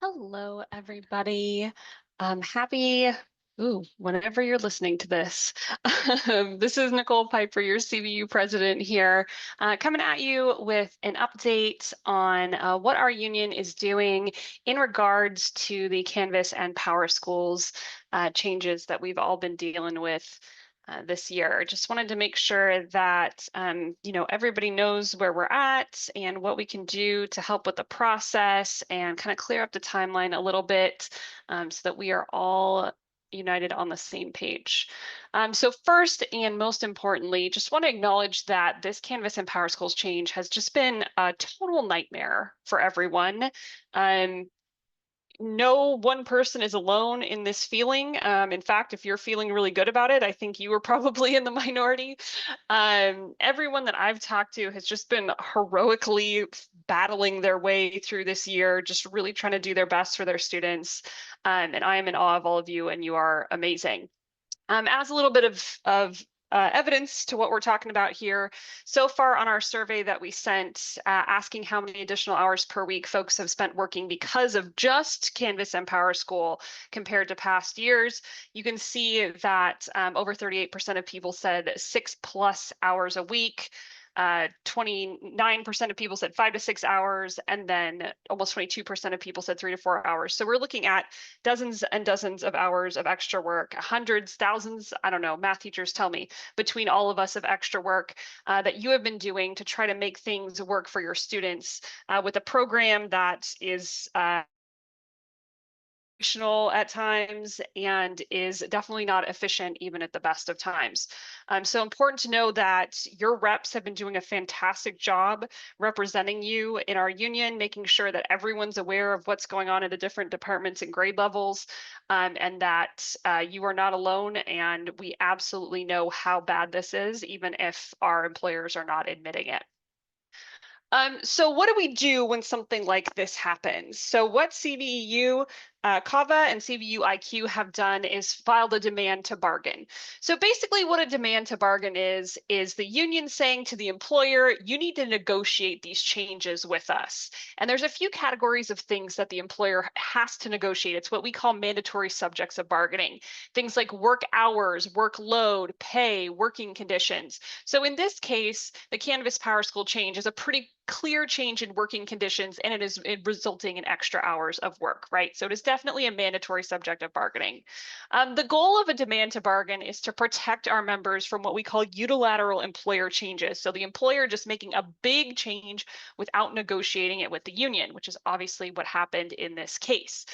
Hello, everybody. Happy, whenever you're listening to this. This is Nicole Piper, your CVEU President here, coming at you with an update on what our union is doing in regards to the Canvas and Powerschools changes that we've all been dealing with this year. Just wanted to make sure that everybody knows where we're at and what we can do to help with the process and kind of clear up the timeline a little bit, so that we are all united on the same page. So first and most importantly, just want to acknowledge that this Canvas and Powerschools change has just been a total nightmare for everyone. No one person is alone in this feeling. In fact, if you're feeling really good about it, I think you were probably in the minority. Everyone that I've talked to has just been heroically battling their way through this year, just really trying to do their best for their students. And I am in awe of all of you, and you are amazing. As a little bit of evidence to what we're talking about here, so far on our survey that we sent, asking how many additional hours per week folks have spent working because of just Canvas and PowerSchool compared to past years, you can see that over 38% of people said 6+ hours a week. 29% of people said 5 to 6 hours, and then almost 22% of people said 3 to 4 hours. So we're looking at dozens and dozens of hours of extra work, hundreds, thousands, I don't know, math teachers tell me, between all of us of extra work that you have been doing to try to make things work for your students with a program that is at times and is definitely not efficient even at the best of times. So important to know that your reps have been doing a fantastic job representing you in our union, making sure that everyone's aware of what's going on in the different departments and grade levels, and that you are not alone. And we absolutely know how bad this is, even if our employers are not admitting it. So what do we do when something like this happens? So what CVEU, CAVA and CVEU IQ have done is filed a demand to bargain. So basically what a demand to bargain is the union saying to the employer, you need to negotiate these changes with us. And there's a few categories of things that the employer has to negotiate. It's what we call mandatory subjects of bargaining. Things like work hours, workload, pay, working conditions. So in this case, the Canvas PowerSchool change is a pretty clear change in working conditions, and it is resulting in extra hours of work, right? So it is definitely a mandatory subject of bargaining. The goal of a demand to bargain is to protect our members from what we call unilateral employer changes. So the employer just making a big change without negotiating it with the union, which is obviously what happened in this case.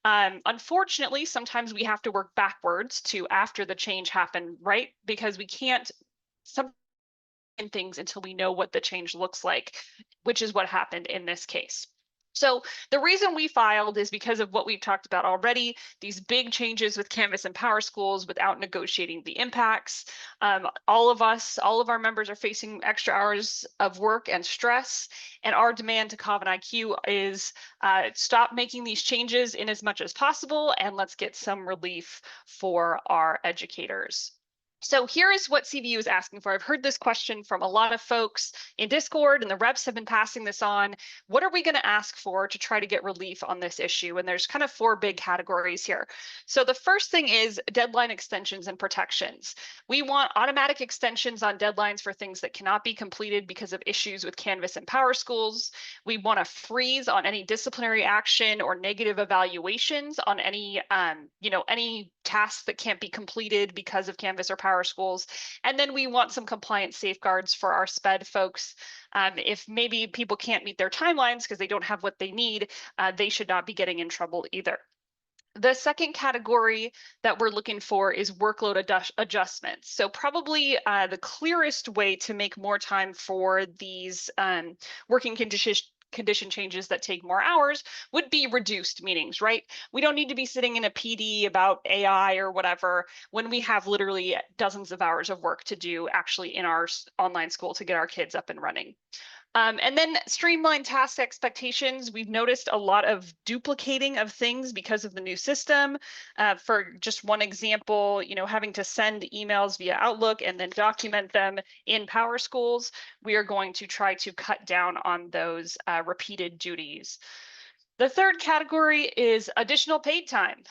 Unfortunately, sometimes we have to work backwards to after the change happened, right? Because we can't things until we know what the change looks like, which is what happened in this case. So the reason we filed is because of what we've talked about already, these big changes with Canvas and PowerSchools without negotiating the impacts. All of our members are facing extra hours of work and stress, and our demand to COV and IQ is stop making these changes in as much as possible, and let's get some relief for our educators. So here is what CVU is asking for. I've heard this question from a lot of folks in Discord, and the reps have been passing this on. What are we going to ask for to try to get relief on this issue? And there's kind of 4 big categories here. So the first thing is deadline extensions and protections. We want automatic extensions on deadlines for things that cannot be completed because of issues with Canvas and PowerSchools. We want a freeze on any disciplinary action or negative evaluations on any tasks that can't be completed because of Canvas or PowerSchools. And then we want some compliance safeguards for our SPED folks. If maybe people can't meet their timelines because they don't have what they need, they should not be getting in trouble either. The second category that we're looking for is workload adjustments. So probably the clearest way to make more time for these working condition changes that take more hours would be reduced meetings, right? We don't need to be sitting in a PD about AI or whatever when we have literally dozens of hours of work to do actually in our online school to get our kids up and running. And then streamline task expectations. We've noticed a lot of duplicating of things because of the new system. For just one example, having to send emails via Outlook and then document them in PowerSchools. We are going to try to cut down on those repeated duties. The third category is additional paid time.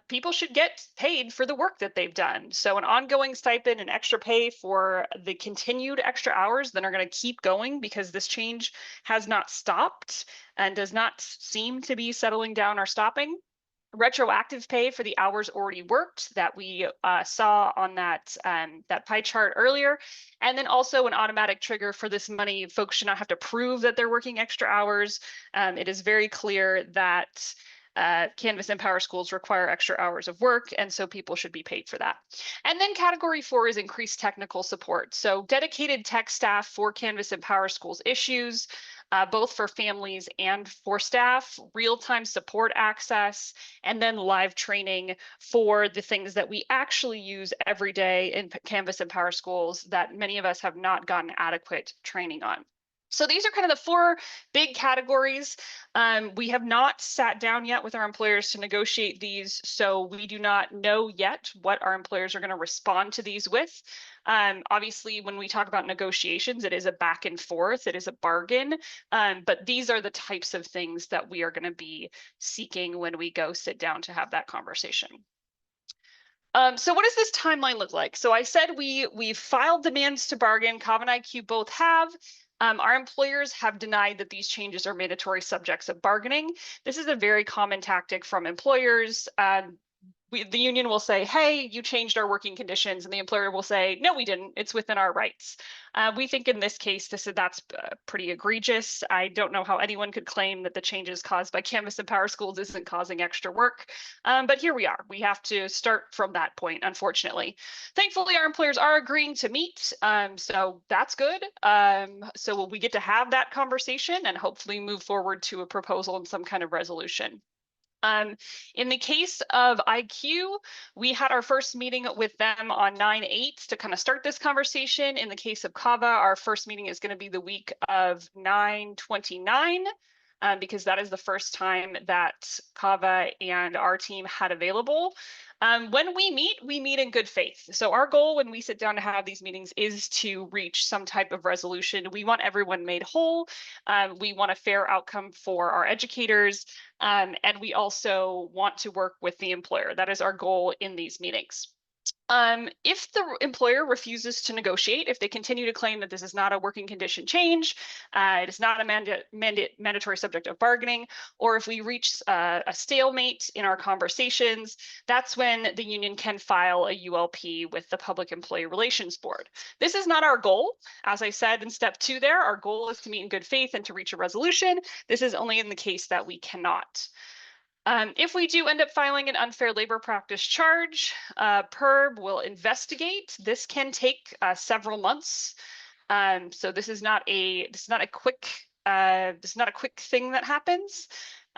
People should get paid for the work that they've done. So an ongoing stipend and extra pay for the continued extra hours that are going to keep going because this change has not stopped and does not seem to be settling down or stopping. Retroactive pay for the hours already worked that we saw on that pie chart earlier, and then also an automatic trigger for this money. Folks should not have to prove that they're working extra hours. It is very clear that Canvas and Powerschools require extra hours of work, and so people should be paid for that. And then category 4 is increased technical support. So dedicated tech staff for Canvas and Powerschools issues, both for families and for staff, real-time support access, and then live training for the things that we actually use every day in Canvas and Powerschools that many of us have not gotten adequate training on. So these are kind of the 4 big categories. We have not sat down yet with our employers to negotiate these, so we do not know yet what our employers are going to respond to these with. Obviously, when we talk about negotiations, it is a back and forth, it is a bargain, but these are the types of things that we are going to be seeking when we go sit down to have that conversation. So what does this timeline look like? So I said we've filed demands to bargain. CAV and IQ both have. Our employers have denied that these changes are mandatory subjects of bargaining. This is a very common tactic from employers. The union will say, hey, you changed our working conditions, and the employer will say, no, we didn't. It's within our rights. We think in this case, that's pretty egregious. I don't know how anyone could claim that the changes caused by Canvas and Powerschools isn't causing extra work. But here we are. We have to start from that point, unfortunately. Thankfully, our employers are agreeing to meet, so that's good. So we get to have that conversation and hopefully move forward to a proposal and some kind of resolution. In the case of IQ, we had our first meeting with them on 9/8 to kind of start this conversation. In the case of CAVA, our first meeting is going to be the week of 9/29. Because that is the first time that CAVA and our team had available. When we meet in good faith. So our goal when we sit down to have these meetings is to reach some type of resolution. We want everyone made whole. We want a fair outcome for our educators. And we also want to work with the employer. That is our goal in these meetings. If the employer refuses to negotiate, if they continue to claim that this is not a working condition change, it is not a mandatory subject of bargaining, or if we reach a stalemate in our conversations, that's when the union can file a ULP with the Public Employee Relations Board. This is not our goal. As I said in step 2 there, our goal is to meet in good faith and to reach a resolution. This is only in the case that we cannot. If we do end up filing an unfair labor practice charge, PERB will investigate. This can take several months. So this is not a quick thing that happens.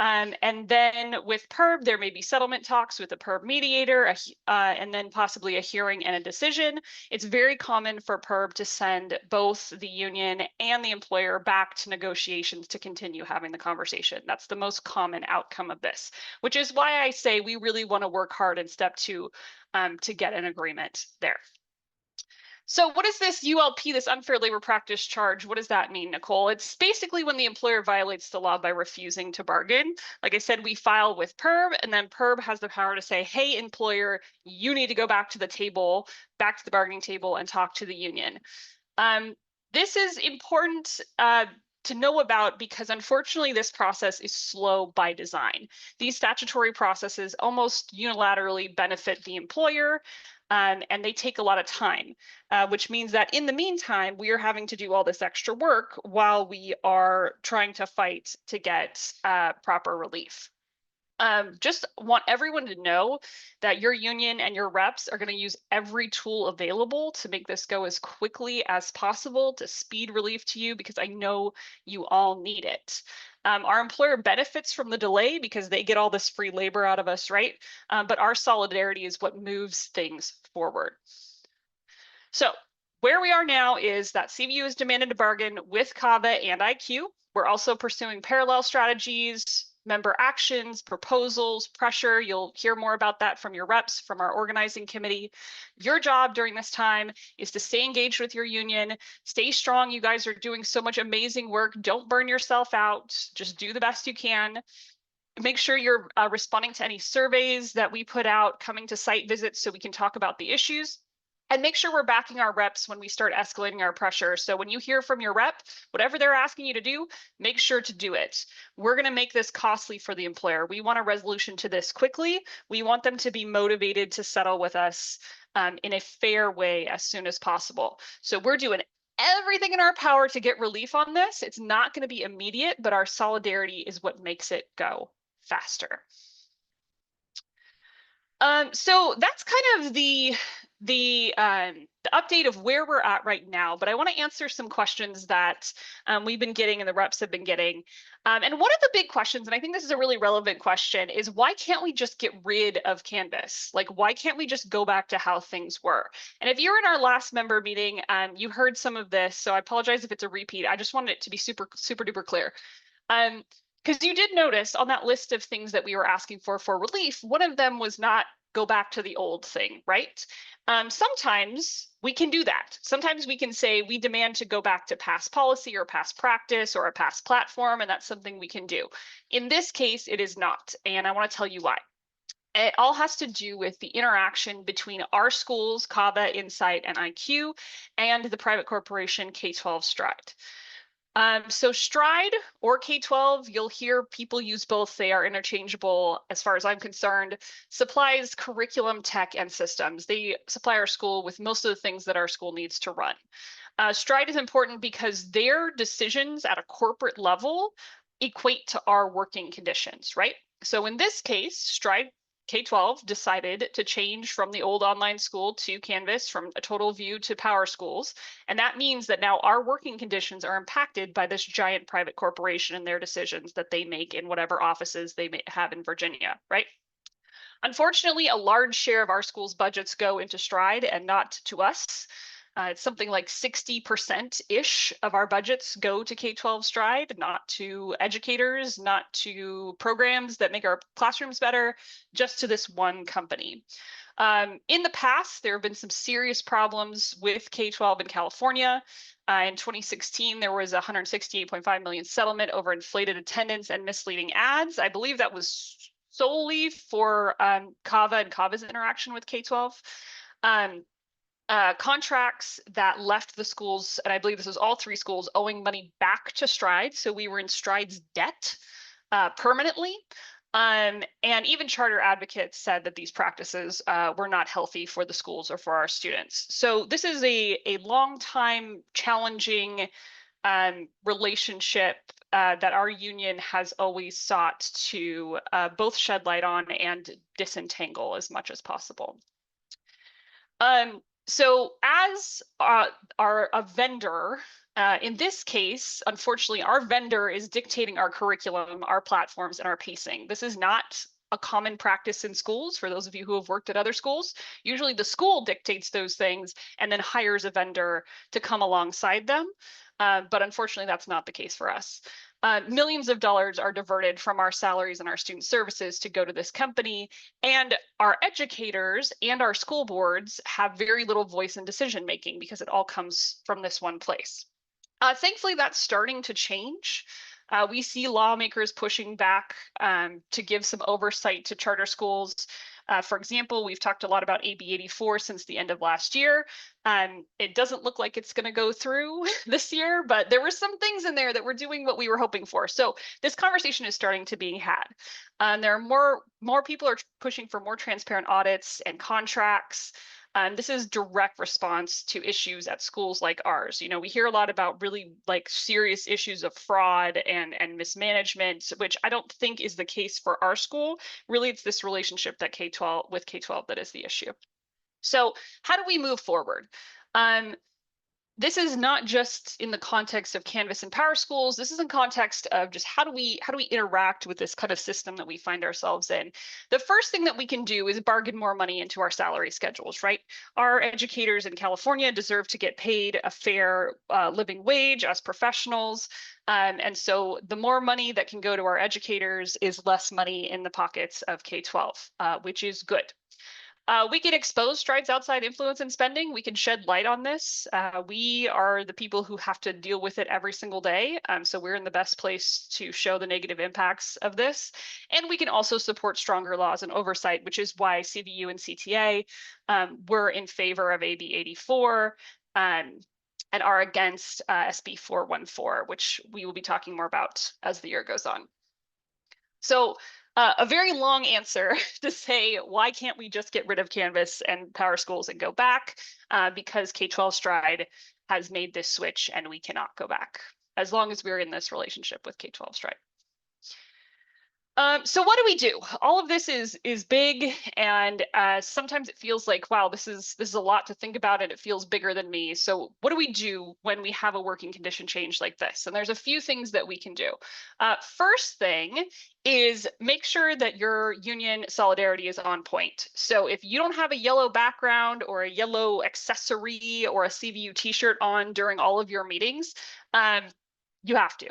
And then with PERB, there may be settlement talks with the PERB mediator, and then possibly a hearing and a decision. It's very common for PERB to send both the union and the employer back to negotiations to continue having the conversation. That's the most common outcome of this, which is why I say we really want to work hard in step 2 to get an agreement there. So what is this ULP, this unfair labor practice charge? What does that mean, Nicole? It's basically when the employer violates the law by refusing to bargain. Like I said, we file with PERB, and then PERB has the power to say, hey, employer, you need to go back to the table, back to the bargaining table and talk to the union. This is important to know about because unfortunately this process is slow by design. These statutory processes almost unilaterally benefit the employer, and they take a lot of time, which means that in the meantime, we are having to do all this extra work while we are trying to fight to get proper relief. Just want everyone to know that your union and your reps are going to use every tool available to make this go as quickly as possible to speed relief to you, because I know you all need it. Our employer benefits from the delay because they get all this free labor out of us, right? But our solidarity is what moves things forward. So where we are now is that CVEU is demanded to bargain with CAVA and IQ. We're also pursuing parallel strategies member actions, proposals, pressure. You'll hear more about that from your reps, from our organizing committee. Your job during this time is to stay engaged with your union, stay strong. You guys are doing so much amazing work. Don't burn yourself out. Just do the best you can. Make sure you're responding to any surveys that we put out, coming to site visits so we can talk about the issues. And make sure we're backing our reps when we start escalating our pressure. So when you hear from your rep, whatever they're asking you to do, make sure to do it. We're going to make this costly for the employer. We want a resolution to this quickly. We want them to be motivated to settle with us in a fair way as soon as possible. So we're doing everything in our power to get relief on this. It's not going to be immediate, but our solidarity is what makes it go faster. So that's kind of the update of where we're at right now, but I want to answer some questions that we've been getting and the reps have been getting. And one of the big questions, and I think this is a really relevant question, is why can't we just get rid of Canvas? Like, why can't we just go back to how things were? And if you were in our last member meeting, you heard some of this, so I apologize if it's a repeat. I just wanted it to be super duper clear. Because you did notice on that list of things that we were asking for relief, one of them was not go back to the old thing, right? Sometimes we can do that. Sometimes we can say we demand to go back to past policy or past practice or a past platform, and that's something we can do. In this case, it is not, and I want to tell you why. It all has to do with the interaction between our schools, CAVA, Insight, and IQ, and the private corporation K-12 Stride. So Stride or K-12, you'll hear people use both. They are interchangeable as far as I'm concerned. Supplies curriculum, tech, and systems. They supply our school with most of the things that our school needs to run. Stride is important because their decisions at a corporate level equate to our working conditions, right? So in this case, Stride K-12 decided to change from the old online school to Canvas, from a total view to PowerSchools. And that means that now our working conditions are impacted by this giant private corporation and their decisions that they make in whatever offices they may have in Virginia, right? Unfortunately, a large share of our school's budgets go into Stride and not to us. It's something like 60%-ish of our budgets go to K-12 Stride, not to educators, not to programs that make our classrooms better, just to this one company. In the past, there have been some serious problems with K-12 in California. In 2016, there was a $168.5 million settlement over inflated attendance and misleading ads. I believe that was solely for CAVA and CAVA's interaction with K-12. Contracts that left the schools, and I believe this was all three schools, owing money back to Stride. So we were in Stride's debt permanently. And even charter advocates said that these practices were not healthy for the schools or for our students. So this is a long time challenging relationship that our union has always sought to both shed light on and disentangle as much as possible. So as a vendor, in this case, unfortunately, our vendor is dictating our curriculum, our platforms, and our pacing. This is not a common practice in schools. For those of you who have worked at other schools, usually the school dictates those things and then hires a vendor to come alongside them. But unfortunately, that's not the case for us. Millions of dollars are diverted from our salaries and our student services to go to this company, and our educators and our school boards have very little voice in decision making because it all comes from this one place. Thankfully, that's starting to change. We see lawmakers pushing back to give some oversight to charter schools. For example, we've talked a lot about AB 84 since the end of last year. It doesn't look like it's going to go through this year, but there were some things in there that were doing what we were hoping for. So this conversation is starting to be had. There are more people are pushing for more transparent audits and contracts. This is direct response to issues at schools like ours. You know, we hear a lot about really like serious issues of fraud and mismanagement, which I don't think is the case for our school. Really, it's this relationship that K-12 that is the issue. So how do we move forward? this is not just in the context of Canvas and Powerschools. This is in context of just how do we interact with this kind of system that we find ourselves in. The first thing that we can do is bargain more money into our salary schedules, right? Our educators in California deserve to get paid a fair living wage as professionals. And so the more money that can go to our educators is less money in the pockets of K-12, which is good. We can expose strides outside influence and spending. We can shed light on this. We are the people who have to deal with it every single day. So we're in the best place to show the negative impacts of this. And we can also support stronger laws and oversight, which is why CVU and CTA were in favor of AB 84 and are against SB 414, which we will be talking more about as the year goes on. So a very long answer to say, why can't we just get rid of Canvas and Powerschools and go back? Because K-12 Stride has made this switch and we cannot go back as long as we're in this relationship with K-12 Stride. So what do we do? All of this is big, and sometimes it feels like, wow, this is a lot to think about, and it feels bigger than me. So what do we do when we have a working condition change like this? And there's a few things that we can do. First thing is make sure that your union solidarity is on point. So if you don't have a yellow background or a yellow accessory or a CVU t-shirt on during all of your meetings, you have to.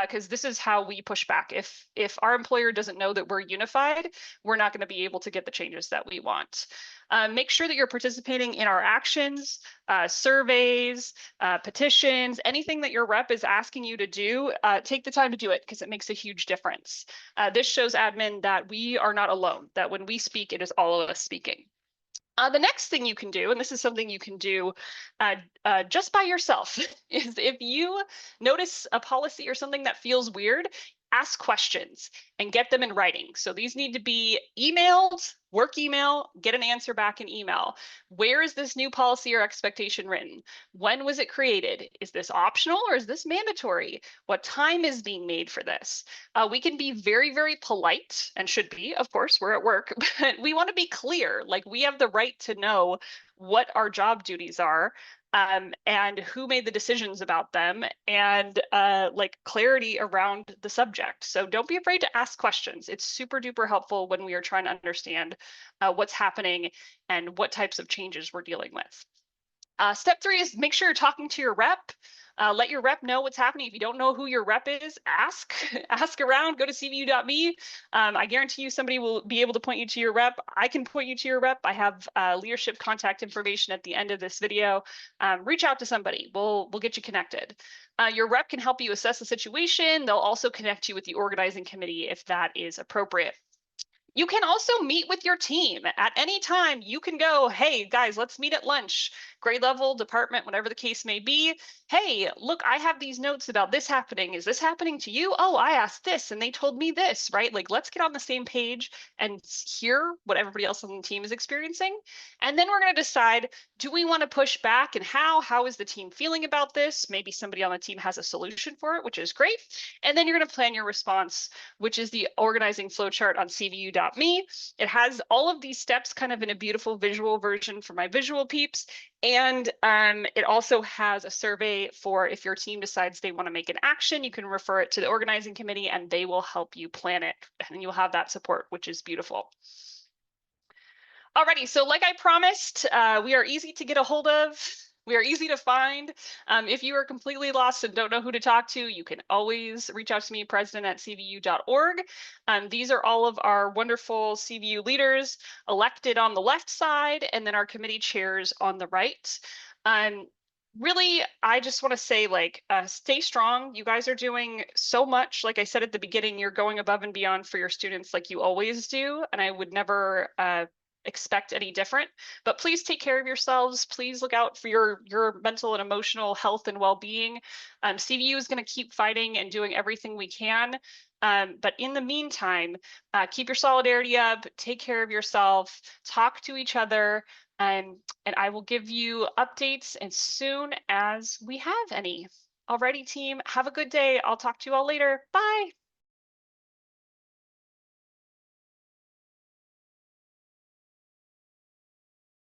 Because this is how we push back. If our employer doesn't know that we're unified, we're not going to be able to get the changes that we want. Make sure that you're participating in our actions, surveys, petitions, anything that your rep is asking you to do, take the time to do it because it makes a huge difference. This shows admin that we are not alone, that when we speak, it is all of us speaking. The next thing you can do, and this is something you can do just by yourself, is if you notice a policy or something that feels weird, ask questions and get them in writing. So these need to be emailed, work email, get an answer back in email. Where is this new policy or expectation written? When was it created? Is this optional or is this mandatory? What time is being made for this? We can be very, very polite, and should be, of course, we're at work, but we want to be clear. Like, we have the right to know what our job duties are, and who made the decisions about them, and like clarity around the subject. So don't be afraid to ask questions. It's super duper helpful when we are trying to understand what's happening and what types of changes we're dealing with. Step 3 is make sure you're talking to your rep. Let your rep know what's happening. If you don't know who your rep is, ask around, go to CVEU.me. I guarantee you somebody will be able to point you to your rep. I can point you to your rep. I have leadership contact information at the end of this video. Reach out to somebody. We'll get you connected. Your rep can help you assess the situation. They'll also connect you with the organizing committee if that is appropriate. You can also meet with your team at any time. You can go, hey guys, let's meet at lunch, grade level, department, whatever the case may be. Hey, look, I have these notes about this happening. Is this happening to you? Oh, I asked this and they told me this, right? Like, let's get on the same page and hear what everybody else on the team is experiencing. And then we're going to decide, do we want to push back, and how is the team feeling about this? Maybe somebody on the team has a solution for it, which is great. And then you're going to plan your response, which is the organizing flowchart on CVEU.me. It has all of these steps kind of in a beautiful visual version for my visual peeps. And it also has a survey for if your team decides they want to make an action, you can refer it to the organizing committee and they will help you plan it. And you'll have that support, which is beautiful. Alrighty, so like I promised, we are easy to get a hold of. We are easy to find. If you are completely lost and don't know who to talk to, you can always reach out to me, president@cvu.org. These are all of our wonderful CVU leaders elected on the left side, and then our committee chairs on the right. Really, I just want to say, like, stay strong. You guys are doing so much. Like I said at the beginning, you're going above and beyond for your students like you always do, and I would never expect any different. But please take care of yourselves. Please look out for your mental and emotional health and well-being. CVU is going to keep fighting and doing everything we can. But in the meantime, keep your solidarity up, take care of yourself, talk to each other, and I will give you updates as soon as we have any. Alrighty, team, have a good day. I'll talk to you all later. Bye.